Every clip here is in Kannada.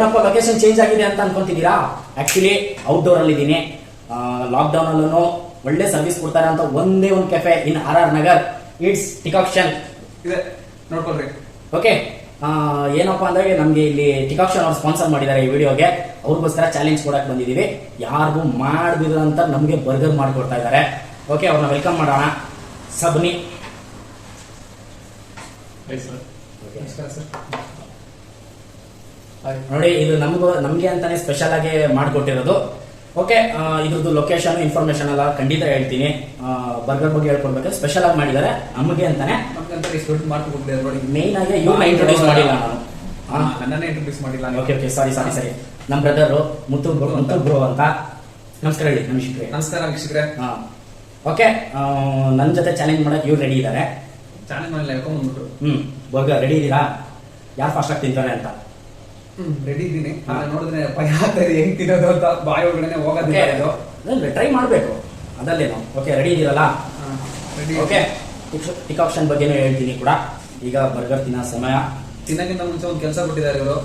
ಏನಪ್ಪ ಲೊಕೇಶನ್ ಚೇಂಜ್ ಆಗಿದೆ ಅಂತ ಅನ್ಕೊಂತಿದ್ದೀರಾ? ಆಕ್ಚುಲಿ ಔಟ್ಡೋರ್ ಅಲ್ಲಿ ಇದ್ದೀನಿ. ಲಾಕ್ಡೌನ್ ಅಲ್ಲೂ ಒಳ್ಳೆ ಸರ್ವಿಸ್ ಕೊಡ್ತಾರೆ ಅಂತ ಒಂದೇ ಒಂದು cafe in RR Nagar. It's ಟಿಕಾಕ್ಷನ್ ಇದೆ, ನೋಡ್ಕೊಳ್ರಿ. ಓಕೆ, ಏನಪ್ಪಾ ಅಂದ್ರೆ ನಮ್ಗೆ ಇಲ್ಲಿ ಟಿಕಾಕ್ಷನ್ ಅವ್ರು ಸ್ಪಾನ್ಸರ್ ಮಾಡಿದ್ದಾರೆ ಈ ವಿಡಿಯೋಗೆ. ಅವ್ರಿಗೋಸ್ಕರ ಚಾಲೆಂಜ್ ಕೊಡಕ್ ಬಂದಿದೀವಿ. ಯಾರಿಗೂ ಮಾಡದಿರಂತ ನಮ್ಗೆ ಬರ್ಗರ್ ಮಾಡ್ಕೊಡ್ತಾ ಇದ್ದಾರೆ. ಓಕೆ, ಅವ್ರನ್ನ ವೆಲ್ಕಮ್ ಮಾಡೋಣ. ಸಬ್ನಿ ನೋಡಿ, ಇದು ನಮ್ಗೆ ಅಂತಾನೆ ಸ್ಪೆಷಲ್ ಆಗಿ ಮಾಡ್ಕೊಟ್ಟಿರೋದು. ಓಕೆ, ಇದ್ರದ್ದು ಲೊಕೇಶನ್ ಇನ್ಫಾರ್ಮೇಶನ್ ಎಲ್ಲ ಖಂಡಿತ ಹೇಳ್ತೀನಿ. ಬರ್ಗರ್ ಬಗ್ಗೆ ಹೇಳ್ಕೊಡ್ಬೇಕು, ಸ್ಪೆಷಲ್ ಆಗಿ ಮಾಡಿದ್ದಾರೆ ನಮಗೆ ಅಂತಾನೆ. ಮೇನ್ ಆಗಿ ಇವ್ರನ್ನ ಇಂಟ್ರೊಡ್ಯೂಸ್ ಮಾಡಿಲ್ಲ ನಾನು, ನನ್ನನ್ನೇ ಇಂಟ್ರೊಡ್ಯೂಸ್ ಮಾಡಿಲ್ಲ. ಓಕೆ, ಸಾರಿ. ನಮ್ಮ ಬ್ರದರ್ ಮುತ್ತು ಬ್ರೋ ಅಂತ. ನಮಸ್ಕಾರ ಹೇಳಿ ನಮಸ್ಕಾರ. ನಮಸ್ಕಾರ ವೀಕ್ಷಕರೇ. ಓಕೆ, ನನ್ನ ಜೊತೆ ಚಾಲೆಂಜ್ ಮಾಡಕ್ ಇವ್ರು ರೆಡಿ ಇದ್ದಾರೆ. ಚಾಲೆಂಜ್ ಮಾಡಿ ಹೇಳ್ಕೊಂಡ್ ಬಂದ್ಬಿಟ್ರು. ಬರ್ಗರ್ ರೆಡಿ ಇದ್ದೀರಾ? ಯಾರು ಫಾಸ್ಟ್ ಆಗಿ ತಿಂತಾರೆ ಅಂತ? ರೆಡಿ ಇದ್ದೀನಿ. ನೋಡಿದ್ರೆ ಭಯ ಆಗ್ತದೆ ಹೆಂಗ್ ತಿನ್ನೋದು ಅಂತ, ಬಾಯಿ ಒಳಗಡೆ ಹೋಗೋದು. ಟ್ರೈ ಮಾಡಬೇಕು, ಅದಲ್ಲೇನು. ಓಕೆ, ರೆಡಿ ಇದ್ದೀರಲ್ಲ? ಓಕೆ, ಟಿಕಾಕ್ಷನ್ ಬಗ್ಗೆನೂ ಹೇಳ್ತೀನಿ ಕೂಡ. ಈಗ ಬರ್ಗರ್ ತಿನ್ನೋ ಸಮಯ. ತಿನ್ನಕ್ಕಿಂತ ಮುಂಚೆ ಒಂದು ಕೆಲಸ ಕೊಟ್ಟಿದ್ದಾರೆ ಇವರು.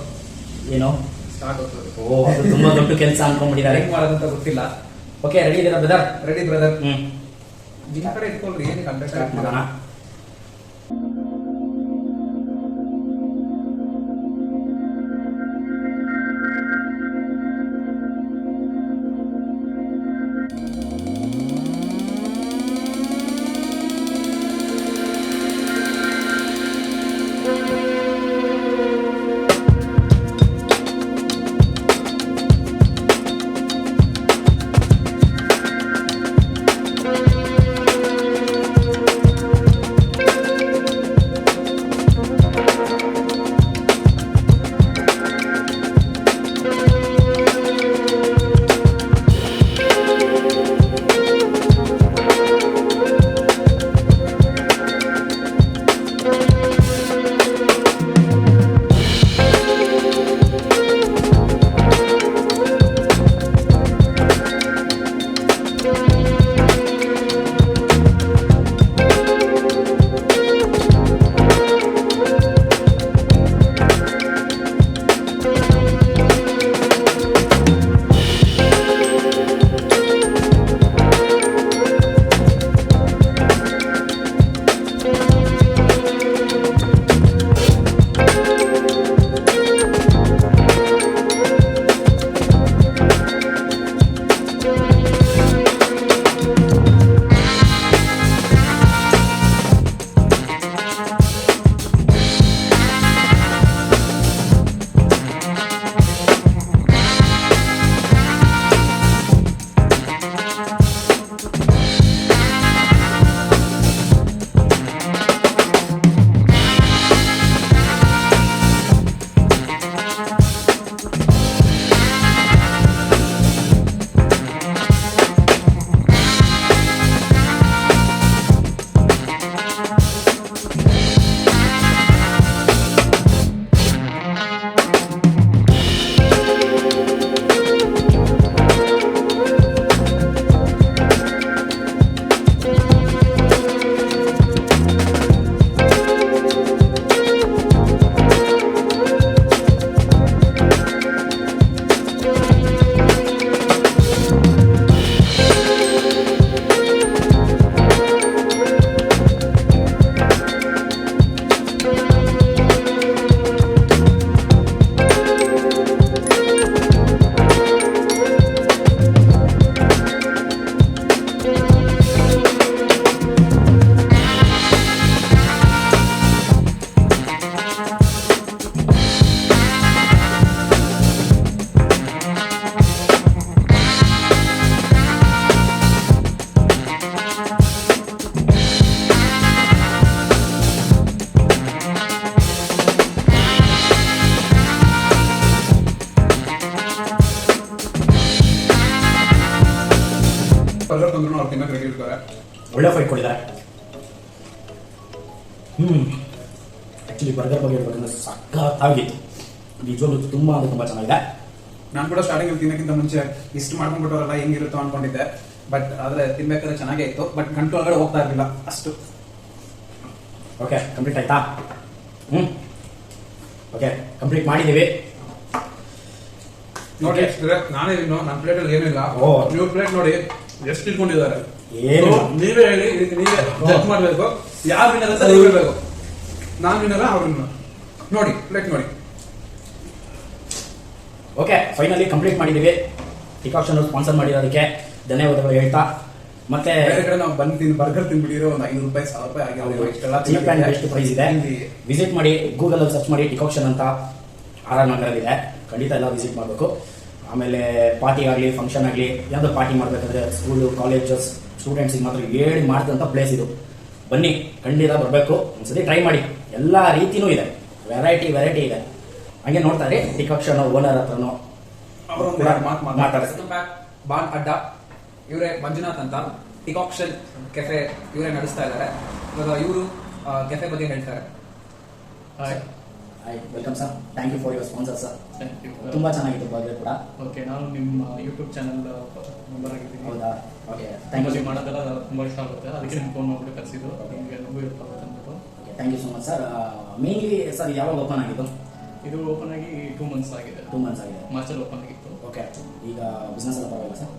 ಏನು? ಸ್ಟಾರ್ಟ್ ಹೋಗ್ತದೆ. ಅದು ತುಂಬಾ ದೊಡ್ಡ ಕೆಲಸ ಅನ್ಕೊಂಡ್ಬಿಟ್ಟಿದ್ದಾರೆ. ಹೆಂಗ್ ಮಾಡೋದಂತ ಗೊತ್ತಿಲ್ಲ. ಓಕೆ, ರೆಡಿ ಇದ್ದೀರಾ ಬ್ರದರ್? Ready brother. ನಿನ್ನ ಕಡೆ ಇಟ್ಕೊಳ್ರಿ, ಏನು ಕಂಟೆಂಟ್ ಮಾಡೋಣ. ಒಳ್ಳೆ ಫೈಟ್ ಕೊಟ್ಟಿದ್ದಾರೆ. ಆಕ್ಚುಲಿ ಬರ್ಗರ್ ಬಗ್ಗೆ ಹೇಳ್ಬೇಕಂದ್ರೆ ಸಖತ್ತಾಗಿತ್ತು. ನಿಜವಾಗ್ಲೂ ತುಂಬಾ ಅಂದ್ರೆ ತುಂಬಾ ಚೆನ್ನಾಗಿದೆ. ನಾನು ಕೂಡ ಸ್ಟಾರ್ಟಿಂಗ್ ತಿನ್ನಕ್ಕಿಂತ ಮುಂಚೆ ಇಷ್ಟು ಮಾಡ್ಕೊಂಡ್ಬಿಟ್ಟವರಲ್ಲ ಹೆಂಗಿರುತ್ತೋ ಅನ್ಕೊಂಡಿದ್ದೆ. ಬಟ್ ಆದ್ರೆ ತಿನ್ಬೇಕಾದ್ರೆ ಚೆನ್ನಾಗೇ ಇತ್ತು. ಬಟ್ ಗಂಟು ಒಳಗಡೆ ಹೋಗ್ತಾ ಇರಲಿಲ್ಲ ಅಷ್ಟು. ಓಕೆ, ಕಂಪ್ಲೀಟ್ ಆಯ್ತಾ? ಓಕೆ, ಕಂಪ್ಲೀಟ್ ಮಾಡಿದ್ದೀವಿ. ನೋಡಿ ನಾನೇ ನನ್ನ ಪ್ಲೇಟ್ ಅಲ್ಲಿ ಏನಿಲ್ಲ ಓ. ನೀವು ಪ್ಲೇಟ್ ನೋಡಿ ಎಷ್ಟು ಇಟ್ಕೊಂಡಿದ್ದಾರೆ ಏನು? So, ನೀವೇ ಹೇಳಿ ಇದಕ್ಕೆ ನೀವೇ ಜಡ್ಜ್ ಮಾಡ್ಬೇಕು ಯಾರು ವಿನ್ನರ್ ಅಂತ ನೀವೇ ಹೇಳ್ಬೇಕು. ನಾನು ವಿನ್ನರ ಅವ್ರು ನೋಡಿ ಪ್ಲೇಟ್ ನೋಡಿ. ಓಕೆ, ಫೈನಲಿ ಕಂಪ್ಲೀಟ್ ಮಾಡಿದೀವಿ. ಟಿಕಾಕ್ಷನ್ ಸ್ಪಾನ್ಸರ್ ಮಾಡಿರೋದಕ್ಕೆ ಧನ್ಯವಾದಗಳು ಹೇಳ್ತಾ, ಮತ್ತೆ ಬೇರೆ ಕಡೆ ನಾವು ಬಂದು ಬರ್ಗರ್ ತಿನ್ಬಿಟ್ಟಿರೋ ಒಂದು 500 ರೂಪಾಯಿ 1000 ರೂಪಾಯಿ ಆಗಿರೋ ಇಷ್ಟೆಲ್ಲ ಚೀಪ್ ಅಂಡ್ ಬೆಸ್ಟ್ ಪ್ರೈಸ್ ಇದೆ. ವಿಸಿಟ್ ಮಾಡಿ, ಗೂಗಲ್ ಅಲ್ಲಿ ಸರ್ಚ್ ಮಾಡಿ ಟಿಕಾಕ್ಷನ್ ಅಂತ ಆರ್ ನಗರಲ್ಲಿದೆ. ಖಂಡಿತ ಎಲ್ಲ ವಿಸಿಟ್ ಮಾಡಬೇಕು. ಆಮೇಲೆ ಪಾರ್ಟಿ ಆಗಲಿ ಫಂಕ್ಷನ್ ಆಗಲಿ ಯಾವ್ದು ಪಾರ್ಟಿ ಮಾಡಬೇಕಂದ್ರೆ ಸ್ಕೂಲು ಕಾಲೇಜಸ್ ಸ್ಟೂಡೆಂಟ್ಸಿಗೆ ಮಾತ್ರ ಹೇಳಿ ಮಾಡ್ತಂಥ ಪ್ಲೇಸ್ ಇದು. ಬನ್ನಿ, ಖಂಡಿತ ಬರಬೇಕು, ಒಂದ್ಸತಿ ಟ್ರೈ ಮಾಡಿ. ಎಲ್ಲ ರೀತಿನೂ ಇದೆ, ವೆರೈಟಿ ಇದೆ. ಹಂಗೆ ನೋಡ್ತಾ ಇರಿ, ಟಿಕಾಕ್ಷನ್ ಓನರ್ ಹತ್ರನೂ ಮಾತಾಡ್ತಾರೆ. ಬಾನ್ ಅಡ್ಡ ಇವರೇ ಮಂಜುನಾಥ್ ಅಂತ ಟಿಕಾಕ್ಷನ್ ಕೆಫೆ ಇವರೇ ನಡೆಸ್ತಾ ಇದ್ದಾರೆ. ಇವಾಗ ಇವರು ಕೆಫೆ ಬಗ್ಗೆ ಹೇಳ್ತಾರೆ. Welcome sir, thank you for your sponsor sir. Thank you. ತುಂಬಾ ಚೆನ್ನಾಗಿತ್ತು ಬರ್ಗರ್ ಕೂಡ. ಓಕೆ, ನಾನು ನಿಮ್ಮ ಯೂಟ್ಯೂಬ್ ಚಾನಲ್ ಮೆಂಬರ್ ಆಗಿದ್ದೀನಿ. ಹೌದಾ? Okay, thank you. ನೀವು ಮಾಡೋದೆಲ್ಲ ತುಂಬಾ ಇಷ್ಟ ಆಗುತ್ತೆ, ಅದಕ್ಕೆ ನಿಮ್ಮ ಫೋನ್ ಮಾಡ್ಬಿಟ್ಟು ಕರೆಸಿದ್ದು. ನಿಮಗೆ ನಮಗೂ ಇರುತ್ತೆ ಅಂದ್ಬಿಟ್ಟು. Thank you so much sir. Mainly sir ಯಾವಾಗ ಓಪನ್ ಆಗಿತ್ತು? ಇದು ಓಪನ್ ಆಗಿ 2 months ಆಗಿದೆ. 2 months ಆಗಿದೆ. ಮಾರ್ಚಲ್ಲಿ ಓಪನ್ ಆಗಿತ್ತು. ಓಕೆ, ಈಗ ಬಿಸ್ನೆಸ್ ಎಲ್ಲ ಪರವಾಗಿಲ್ಲ ಸರ್?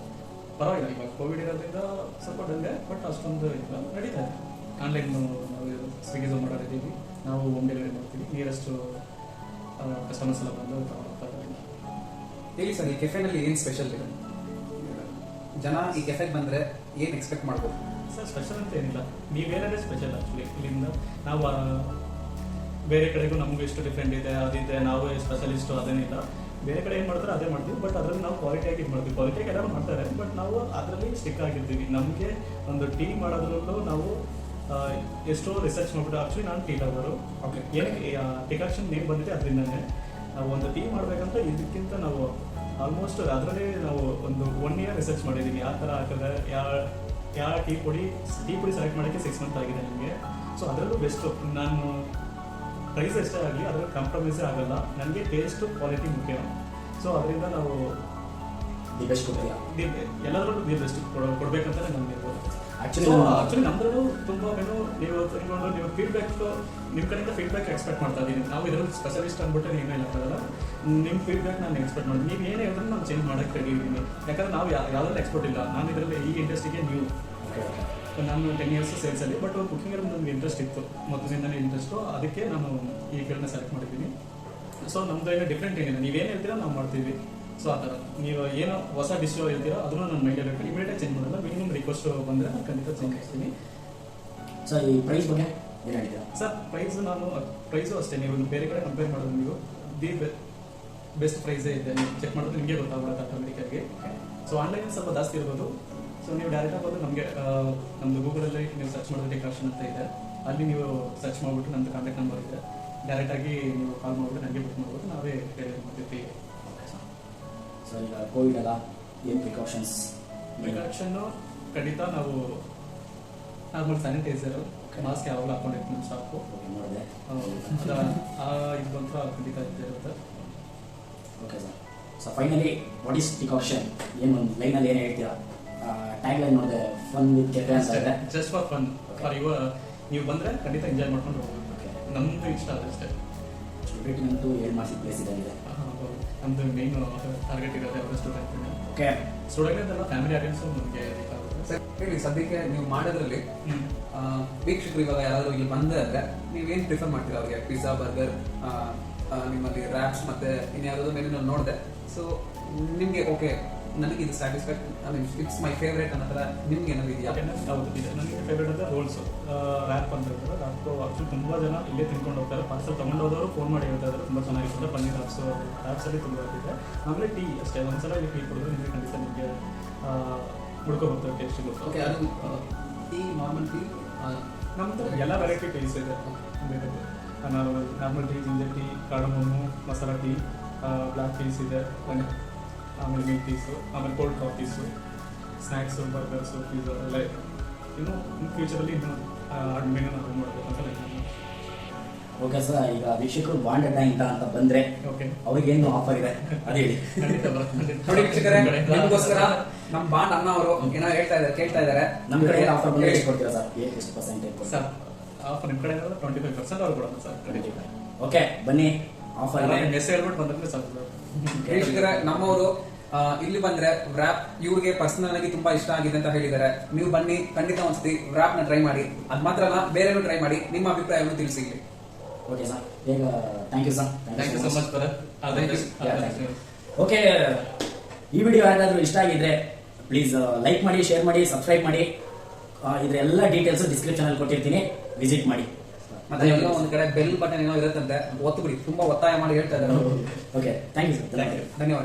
ಪರವಾಗಿಲ್ಲ, ಇವಾಗ ಕೋವಿಡ್ ಇರೋದ್ರಿಂದ ಸ್ವಲ್ಪ ಡಲ್ಲೆ, ಬಟ್ ಅಷ್ಟೊಂದು ಇಲ್ಲ, ನಡೀತಾ ಇದೆ. ಆನ್ಲೈನ್ ನಾವು ಸ್ವಿಗ್ಗಿ ಝೊಮ್ಯಾಟೊ ಇದ್ದೀವಿ, ನಾವು ಹೋಮ್ ಡೆಲಿವರಿ ಮಾಡ್ತೀವಿ. ನಿಯರೆಸ್ಟ್ ಕಸ್ಟಮರ್ಸ್ ಎಲ್ಲ ಬಂದು ತಗೊಂಡು ಹೇಳಿ ಸರ್, ಈ ಕೆಫೆನಲ್ಲಿ ಏನ್ ಸ್ಪೆಷಲ್ ಇದೆ? ಜನ ಈ ಕೆಫೆಗೆ ಬಂದ್ರೆ ಏನ್ ಎಕ್ಸ್ಪೆಕ್ಟ್ ಮಾಡ್ಬೋದು? ಸರ್, ಸ್ಪೆಷಲ್ ಅಂತ ಏನಿಲ್ಲ, ನೀವೇನಾದ್ರೆ ಸ್ಪೆಷಲ್ ಆಕ್ಚುಲಿ. ಇಲ್ಲಿಂದ ನಾವು ಬೇರೆ ಕಡೆಗೂ ನಮಗೂ ಎಷ್ಟು ಡಿಫ್ರೆಂಟ್ ಇದೆ, ಅದಿದೆ, ನಾವು ಸ್ಪೆಷಲಿಸ್ಟು ಅದೇನಿಲ್ಲ. ಬೇರೆ ಕಡೆ ಏನು ಮಾಡ್ತಾರೆ ಅದೇ ಮಾಡ್ತೀವಿ, ಬಟ್ ಅದರಲ್ಲಿ ನಾವು ಕ್ವಾಲಿಟಿಯಾಗಿ ಇದು ಮಾಡ್ತೀವಿ. ಕ್ವಾಲಿಟಿಯಾಗಿ ಎಲ್ಲರೂ ಮಾಡ್ತಾರೆ, ಬಟ್ ನಾವು ಅದರಲ್ಲಿ ಸ್ಟಿಕ್ ಆಗಿರ್ತೀವಿ. ನಮಗೆ ಒಂದು ಟೀ ಮಾಡೋದ್ರಲ್ಲೂ ನಾವು ಎಷ್ಟೋ ರಿಸರ್ಚ್ ಮಾಡ್ಬಿಟ್ಟು, ಆಕ್ಚುಲಿ ನಾನು ಟೀ ಲವರು. ಓಕೆ, ಏನಕ್ಕೆ ಟಿಕಾಕ್ಷನ್ ನೇಮ್ ಬಂದಿದೆ ಅದರಿಂದನೇ. ನಾವು ಒಂದು ಟೀ ಮಾಡಬೇಕಂತ ಇದಕ್ಕಿಂತ ನಾವು ಆಲ್ಮೋಸ್ಟ್ ಅದರಲ್ಲಿ ನಾವು ಒಂದು 1 year ರಿಸರ್ಚ್ ಮಾಡಿದ್ದೀವಿ. ಯಾವ ಥರ ಹಾಕಿದ್ರೆ ಯಾವ ಟೀ ಪುಡಿ ಸೆಲೆಕ್ಟ್ ಮಾಡೋಕ್ಕೆ 6 months ಆಗಿದೆ ನನಗೆ. ಸೊ ಅದರಲ್ಲೂ ಬೆಸ್ಟು. ನಾನು ಪ್ರೈಸ್ ಎಷ್ಟೇ ಆಗಲಿ ಅದ್ರಲ್ಲಿ ಕಾಂಪ್ರಮೈಸೇ ಆಗಲ್ಲ. ನನಗೆ ಟೇಸ್ಟು ಕ್ವಾಲಿಟಿ ಮುಖ್ಯ. ಸೊ ಅದರಿಂದ ನಾವು ದಿ ಬೆಸ್ಟ್ ಕೊಟ್ಟಿಲ್ಲ ಎಲ್ಲದರಲ್ಲೂ ದಿ ಬೆಸ್ಟ್ ಕೊಡಬೇಕಂತಾನೆ ನಮಗೆ. ಆಕ್ಚುಲಿ ನಮ್ದ್ರಲ್ಲೂ ತುಂಬ ನೀವು ತಿಳ್ಕೊಂಡು ನೀವು ಫೀಡ್ಬ್ಯಾಕ್ ನಿಮ್ಮ ಕಡೆಯಿಂದ ಫೀಡ್ಬ್ಯಾಕ್ ಎಕ್ಸ್ಪೆಕ್ಟ್ ಮಾಡ್ತಾ ಇದ್ದೀನಿ. ನಾವು ಇದರಲ್ಲಿ ಸ್ಪೆಷಲಿಸ್ಟ್ ಅಂದ್ಬಿಟ್ಟು ಏನೂ ಇಲ್ಲ. ನಿಮ್ಮ ಫೀಡ್ಬ್ಯಾಕ್ ನಾನು ಎಕ್ಸ್ಪೆಕ್ಟ್ ಮಾಡ್ತೀನಿ. ನೀವು ಏನೇ ಹೇಳಿದ್ರೆ ನಾನು ಚೇಂಜ್ ಮಾಡೋಕ್ಕೆ ರೆಡಿ ಇದ್ದೀನಿ. ಯಾಕಂದ್ರೆ ನಾವು ಯಾವುದ್ರಲ್ಲಿ ಎಕ್ಸ್ಪರ್ಟ್ ಇಲ್ಲ. ನಾನು ಇದರಲ್ಲಿ ಈ ಇಂಡಸ್ಟ್ರಿಗೆ ನ್ಯೂ. ನಾನು 10 years ಸೇಲ್ಸಲ್ಲಿ, ಬಟ್ ಕುಕಿಂಗಲ್ಲಿ ನನಗೆ ಇಂಟ್ರೆಸ್ಟ್ ಇತ್ತು, ಮೊದಲಿಂದನೇ ಇಂಟ್ರೆಸ್ಟು. ಅದಕ್ಕೆ ನಾನು ಈ ಫೀಲ್ಡ್ನ ಸೆಲೆಕ್ಟ್ ಮಾಡಿದ್ದೀನಿ. ಸೊ ನಮ್ಮದು ಏನೋ ಡಿಫ್ರೆಂಟ್ ಏನಿಲ್ಲ, ನೀವೇನು ಹೇಳ್ತೀರಾ ನಾವು ಮಾಡ್ತೀವಿ. ಸೊ ಆ ಥರ ನೀವು ಏನೋ ಹೊಸ ಡಿಶ್ ಹೇಳ್ತೀರೋ ಅದನ್ನು ನಾನು ಮೈಂಡಲ್ಲಿ ಇಟ್ಟು ಇಮಿಡಿಯೇಟಾಗಿ ಚೇಂಜ್ ಮಾಡಲ್ಲ. ಮಿನಿಮಮ್ ರಿಕ್ವೆಸ್ಟ್ ಬಂದರೆ ನಾನು ಖಂಡಿತ ಚೇಂಜ್ ಮಾಡ್ತೀನಿ. ಸರ್, ಈ ಪ್ರೈಸ್ ಬಗ್ಗೆ ಏನು ಹೇಳ್ತೀರಾ? ಸರ್, ಪ್ರೈಸು ಅಷ್ಟೇ. ನೀವು ಬೇರೆ ಕಡೆ ಕಂಪೇರ್ ಮಾಡೋದು ನೀವು ಬೆಸ್ಟ್ ಪ್ರೈಸೇ ಇದೆ. ನೀವು ಚೆಕ್ ಮಾಡೋದು ನಿಮಗೆ ಗೊತ್ತಾಗ್ಬಿಡುತ್ತೆ ಆಟೋಮೆಟಿಕ್ಕಾಗಿ. ಸೊ ಆನ್ಲೈನ್ ಸ್ವಲ್ಪ ಜಾಸ್ತಿ ಇರ್ಬೋದು. ಸೊ ನೀವು ಡೈರೆಕ್ಟಾಗಿ ಬಂದು ನಮಗೆ ನಮ್ಮದು ಗೂಗಲಲ್ಲಿ ನೀವು ಸರ್ಚ್ ಮಾಡೋದು ಟಿಕಾಕ್ಷನ್ ಅಂತ ಇದೆ, ಅಲ್ಲಿ ನೀವು ಸರ್ಚ್ ಮಾಡಿಬಿಟ್ಟು ನಮ್ಮದು ಕಾಂಟ್ಯಾಕ್ಟ್ ನಂಬರ್ ಇದೆ, ಡೈರೆಕ್ಟಾಗಿ ನೀವು ಕಾಲ್ ಮಾಡಿಬಿಟ್ಟು ನನಗೆ ಬುಕ್ ಮಾಡ್ಬೋದು, ನಾವೇ ಡೆಲಿವರಿ ಮಾಡ್ತೀವಿ. Okay sir. ಸೊ ಈಗ ಕೋವಿಡ್ ಅಲ್ಲ, ಏನು ಪ್ರಿಕಾಷನ್ಸ್? ಪ್ರಿಕಾಕ್ಷನ್ನು ಖಂಡಿತ ನಾವು ನಾರ್ಮಲ್ ಸ್ಯಾನಿಟೈಸರು, ಮಾಸ್ಕ್ ಯಾವಾಗಲೂ ಹಾಕೊಂಡಿರ್ತೀವಿ ನಮ್ಮ ಸ್ಟಾಫು. ನೋಡಿದೆ. ಇದು ಒಂಥರ ಖಂಡಿತ ಇರುತ್ತೆ. Okay sir. So finally what is ಟಿಕಾಕ್ಷನ್? ಏನು ಒಂದು ಲೈನಲ್ಲಿ ಏನು ಹೇಳ್ತೀರಾ? ಟ್ಯಾಗ್ ಲೈನ್ ನೋಡಿದೆ, ಫನ್ ವಿತ್ ಕೆಫೆ ಅಂತ ಇದೆ. Just for fun. ಫಾರ್ ನೀವು ಬಂದರೆ ಖಂಡಿತ ಎಂಜಾಯ್ ಮಾಡ್ಕೊಂಡು ಹೋಗ್ಬೋದು. ನಮ್ಮದು ಇಷ್ಟ ಅದಷ್ಟೇ. ಸ್ಟೂಡೆಂಟ್ಗಂತೂ 7 ಮಾರ್ಕ್ಸ್ ಪ್ಲೇಸ್ ಇದೆ. ನಮ್ಮದು ಮೇನ್ ಟಾರ್ಗೆಟ್ ಇರೋದೇ ಅವರ ಸ್ಟೂಡೆಂಟ್. ಓಕೆ, ಸ್ಟೂಡೆಂಟ್ ಎಲ್ಲ ಫ್ಯಾಮಿಲಿ ಆಡಿಯನ್ಸು ನಮಗೆ ಬೇಕಾಗುತ್ತೆ. ಹೇಳಿ, ಸದ್ಯಕ್ಕೆ ನೀವು ಮಾಡೋದ್ರಲ್ಲಿ ವೀಕ್ಷಕರು ಇವಾಗ ಯಾರಾದರೂ ಇಲ್ಲಿ ಬಂದ್ರೆ ನೀವೇನು ಪ್ರಿಫರ್ ಮಾಡ್ತೀರಾ ಅವ್ರಿಗೆ? ಪಿಜ್ಜಾ, ಬರ್ಗರ್, ನಿಮ್ಮಲ್ಲಿ ರ್ಯಾಪ್ಸ್ ಮತ್ತೆ ಇನ್ಯಾವುದೋ ಮೆನು ನಾನು ನೋಡಿದೆ. ಸೊ ನಿಮಗೆ ಓಕೆ, ನನಗೆ ಇದು ಸ್ಯಾಟಿಸ್ಫೈಡ್, ಇಟ್ಸ್ ಮೈ ಫೇವ್ರೇಟ್ ಅನ್ನೋ ಥರ ನಿಮ್ಗೆ ಏನಾದ್ರು ಇದೆಯಾ? ಹೌದು ಇದೆ. ನನಗೆ ಫೇವ್ರೇಟ್ ಅಂದರೆ ರೋಲ್ಸು, ರ್ಯಾಪ್ ಅಂತ ಹೇಳ್ತಾರೆ. ರ್ಯಾಪ್ ಆಕ್ಚುಲಿ ತುಂಬ ಜನ ಇಲ್ಲೇ ತಿನ್ಕೊಂಡು ಹೋಗ್ತಾರೆ. ಪಾರ್ಸಲ್ ತೊಗೊಂಡು ಹೋದವರು ಫೋನ್ ಮಾಡಿ ಹೇಳ್ತಾ ಇದ್ದಾರೆ ತುಂಬ ಚೆನ್ನಾಗಿರುತ್ತೆ ಪನ್ನೀರ್ ರ್ಯಾಪ್ಸು. ರ್ಯಾಪ್ಸಲ್ಲಿ ತುಂಬ ಇರುತ್ತೆ. ಆಮೇಲೆ ಟೀ ಅಷ್ಟೇ, ಒಂದ್ಸಲ ಇಲ್ಲಿ ಟೀ ಕುಡಿದ್ರೆ ನಿಮಗೆ ಖಂಡಿತ ನಿಮಗೆ ಹುಡ್ಕೋಬರ್ತದೆ ಟೇಸ್ಟಿಗೆ. ಓಕೆ, ಅದು ಟೀ, ನಾರ್ಮಲ್ ಟೀ, ನಮ್ಮದು ಎಲ್ಲ ವೆರೈಟಿ ಟೀಸ್ ಇದೆ. Normal tea, ginger tea, cardamom, masala tea, black teas ಇದೆ, ಆಮೇಲೆ ಮಿಲ್ಕ್ ಟೀಸು, ಆಮೇಲೆ cold coffees, snacks, burgers, pizza ಎಲ್ಲ ಇನ್ನು ಫ್ಯೂಚರಲ್ಲಿ ಇನ್ನೂ ಮೆನು ನಾವು ಮಾಡಬೇಕು ಅಂತ ಲೈಕ್. Okay sir. ಈಗ ವೀಕ್ಷಕರು ಬಾಂಡ್ ಅಡ್ಡ ಅಂತ ಬಂದರೆ ಓಕೆ, ಅವ್ರಿಗೇನು ಆಫರ್ ಇದೆ ಅದು ಹೇಳಿ. ನೋಡಿ ವೀಕ್ಷಕರೇ, ನಿಮಗೋಸ್ಕರ ನಮ್ಮ ಬಾಂಡ್ ಅಣ್ಣ ಅವರು ಏನೋ ಕೇಳ್ತಾ ಇದ್ದಾರೆ. ನಮ್ಮ ಕಡೆ ಆಫರ್ ಬಂದರೆ ಎಷ್ಟು ಕೊಡ್ತೀರಾ ಸರ್? ಎಷ್ಟು ಪರ್ಸೆಂಟೇಜ್ ಸರ್? ಆಫರ್ ನಿಮ್ಮ ಕಡೆ 25% ಅವ್ರು ಕೊಡೋಣ ಸರ್. ಓಕೆ, ಬನ್ನಿ ಆಫರ್ ಇದೆ. ಮೆಸ್ ಹೇಳ್ಬಿಟ್ಟು ಬಂದ್ರೆ ಸಾಕು. ವೀಕ್ಷಕರೇ, ನಮ್ಮವರು ಇಲ್ಲಿ ಬಂದ್ರೆ ವ್ರಾಪ್ ಇವ್ರಿಗೆ ಪರ್ಸನಲ್ ಆಗಿ ತುಂಬಾ ಇಷ್ಟ ಆಗಿದೆ ಅಂತ ಹೇಳಿದ್ದಾರೆ. ನೀವು ಬನ್ನಿ, ಖಂಡಿತ ಒಂದ್ಸತಿ ವ್ರಾಪ್ ನ ಟ್ರೈ ಮಾಡಿ. ಅದ್ ಮಾತ್ರ ಅಲ್ಲ, ಬೇರೆನೂ ಟ್ರೈ ಮಾಡಿ. ನಿಮ್ಮ ಅಭಿಪ್ರಾಯವನ್ನು ತಿಳಿಸಿ ಇಲ್ಲಿ. ಓಕೆ ಸರ್, ಈಗ thank you sir. Thank you so much brother. Okay, ಈ ವಿಡಿಯೋ ಯಾರಾದ್ರೂ ಇಷ್ಟ ಆಗಿದ್ರೆ ಪ್ಲೀಸ್ ಲೈಕ್ ಮಾಡಿ, ಶೇರ್ ಮಾಡಿ, ಸಬ್ಸ್ಕ್ರೈಬ್ ಮಾಡಿ. ಇದ್ರ ಎಲ್ಲ ಡೀಟೇಲ್ಸ್ ಡಿಸ್ಕ್ರಿಪ್ಷನ್ ಅಲ್ಲಿ ಕೊಟ್ಟಿರ್ತೀನಿ, ವಿಸಿಟ್ ಮಾಡಿ. ಮತ್ತೆ ಎಲ್ಲೋ ಒಂದ್ ಕಡೆ ಬೆಲ್ ಬಟನ್ ಏನೋ ಇರುತ್ತಂತೆ, ಒತ್ತು ಬಿಡಿ. ತುಂಬಾ ಒತ್ತಾಯ ಮಾಡಿ ಹೇಳ್ತಾ ಇದ್ದಾರೆ. Okay, thank you sir. ಧನ್ಯವಾದ.